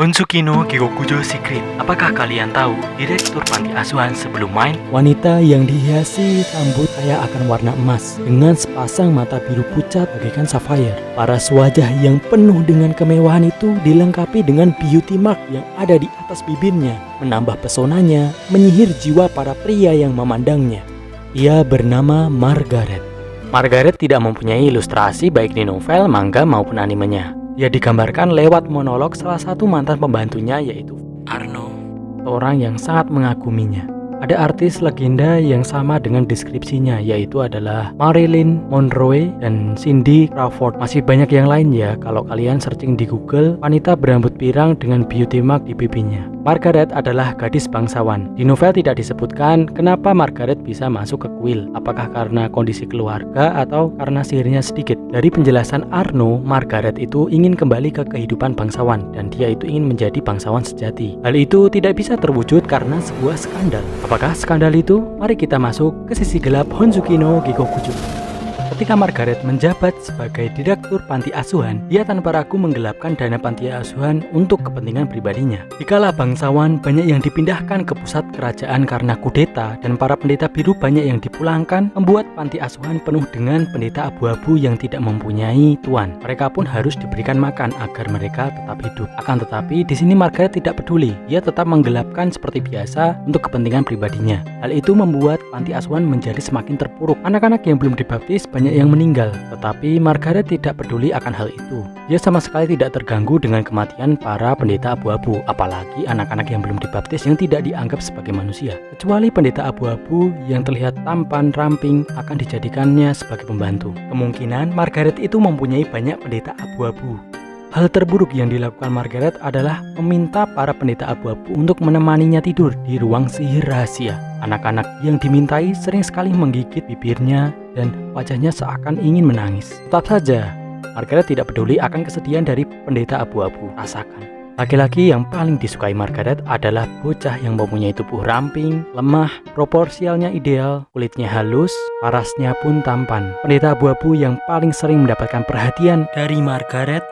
Honshuki no Gegokujo Secret. Apakah kalian tahu direktur panti asuhan sebelum main? Wanita yang dihiasi rambut kaya akan warna emas dengan sepasang mata biru pucat bagaikan sapphire. Paras wajah yang penuh dengan kemewahan itu dilengkapi dengan beauty mark yang ada di atas bibirnya, menambah pesonanya, menyihir jiwa para pria yang memandangnya. Ia bernama Margaret. Margaret tidak mempunyai ilustrasi baik di novel, manga maupun animenya. Ia digambarkan lewat monolog salah satu mantan pembantunya yaitu Arno, orang yang sangat mengaguminya. Ada artis legenda yang sama dengan deskripsinya, yaitu adalah Marilyn Monroe dan Cindy Crawford. Masih banyak yang lain ya, kalau kalian searching di Google, wanita berambut pirang dengan beauty mark di pipinya. Margaret adalah gadis bangsawan. Di novel tidak disebutkan kenapa Margaret bisa masuk ke kuil, apakah karena kondisi keluarga atau karena sihirnya sedikit. Dari penjelasan Arno, Margaret itu ingin kembali ke kehidupan bangsawan dan dia itu ingin menjadi bangsawan sejati. Hal itu tidak bisa terwujud karena sebuah skandal. Apakah skandal itu? Mari kita masuk ke sisi gelap Honshuki no Gegokujo. Ketika Margaret menjabat sebagai direktur panti asuhan, dia tanpa ragu menggelapkan dana panti asuhan untuk kepentingan pribadinya. Dikala bangsawan banyak yang dipindahkan ke pusat kerajaan karena kudeta dan para pendeta biru banyak yang dipulangkan, membuat panti asuhan penuh dengan pendeta abu-abu yang tidak mempunyai tuan. Mereka pun harus diberikan makan agar mereka tetap hidup. Akan tetapi di sini Margaret tidak peduli. Ia tetap menggelapkan seperti biasa untuk kepentingan pribadinya. Hal itu membuat panti asuhan menjadi semakin terpuruk. Anak-anak yang belum dibaptis banyak yang meninggal, tetapi Margaret tidak peduli akan hal itu. Dia sama sekali tidak terganggu dengan kematian para pendeta abu-abu, apalagi anak-anak yang belum dibaptis yang tidak dianggap sebagai manusia. Kecuali pendeta abu-abu yang terlihat tampan ramping akan dijadikannya sebagai pembantu. Kemungkinan Margaret itu mempunyai banyak pendeta abu-abu. Hal terburuk yang dilakukan Margaret adalah meminta para pendeta abu-abu untuk menemaninya tidur di ruang sihir rahasia. Anak-anak yang dimintai sering sekali menggigit bibirnya dan wajahnya seakan ingin menangis. Tetap saja, Margaret tidak peduli akan kesedihan dari pendeta abu-abu. Rasakan. Laki-laki yang paling disukai Margaret adalah bocah yang mempunyai tubuh ramping, lemah, proporsialnya ideal, kulitnya halus, parasnya pun tampan. Pendeta abu-abu yang paling sering mendapatkan perhatian dari Margaret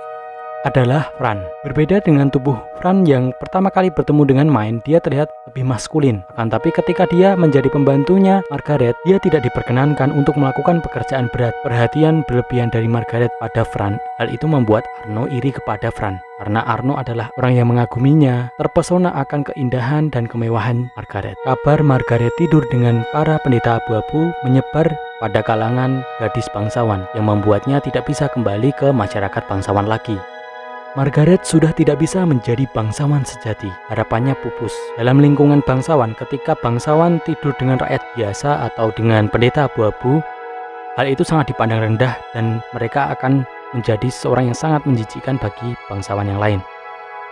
adalah Fran. Berbeda dengan tubuh Fran yang pertama kali bertemu dengan Main, dia terlihat lebih maskulin. Akan tapi ketika dia menjadi pembantunya Margaret, dia tidak diperkenankan untuk melakukan pekerjaan berat. Perhatian berlebihan dari Margaret pada Fran, hal itu membuat Arno iri kepada Fran. Karena Arno adalah orang yang mengaguminya, terpesona akan keindahan dan kemewahan Margaret. Kabar Margaret tidur dengan para pendeta abu-abu menyebar pada kalangan gadis bangsawan yang membuatnya tidak bisa kembali ke masyarakat bangsawan lagi. Margaret sudah tidak bisa menjadi bangsawan sejati. Harapannya pupus. Dalam lingkungan bangsawan, ketika bangsawan tidur dengan rakyat biasa atau dengan pendeta abu-abu, hal itu sangat dipandang rendah dan mereka akan menjadi seorang yang sangat menjijikkan bagi bangsawan yang lain.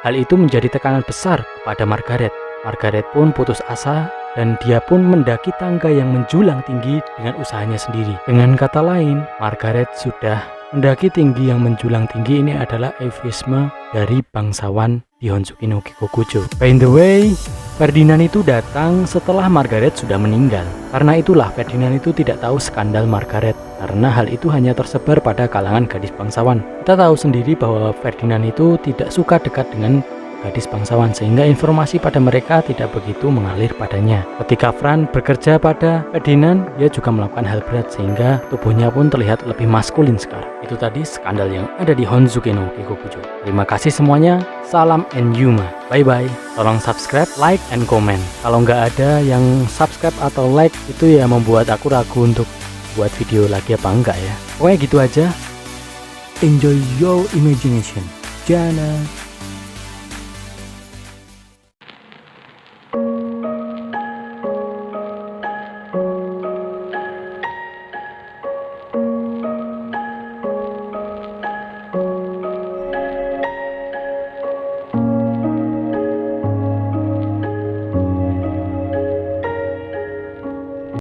Hal itu menjadi tekanan besar kepada Margaret. Margaret pun putus asa dan dia pun mendaki tangga yang menjulang tinggi dengan usahanya sendiri. Dengan kata lain, Margaret sudah mendaki tinggi. Yang menjulang tinggi ini adalah eufemisme dari bangsawan di Honshuki no Gegokujo. By the way, Ferdinand itu datang setelah Margaret sudah meninggal. Karena itulah Ferdinand itu tidak tahu skandal Margaret, karena hal itu hanya tersebar pada kalangan gadis bangsawan. Kita tahu sendiri bahwa Ferdinand itu tidak suka dekat dengan gadis bangsawan, sehingga informasi pada mereka tidak begitu mengalir padanya. Ketika Fran bekerja pada Ferdinand, dia juga melakukan hal berat sehingga tubuhnya pun terlihat lebih maskulin sekarang. Itu tadi skandal yang ada di Honshuki no Gegokujo. Terima kasih semuanya. Salam and Yuma. Bye bye. Tolong subscribe, like, and comment. Kalau nggak ada yang subscribe atau like, itu ya membuat aku ragu untuk buat video lagi apa enggak ya. Pokoknya gitu aja. Enjoy your imagination. Jana.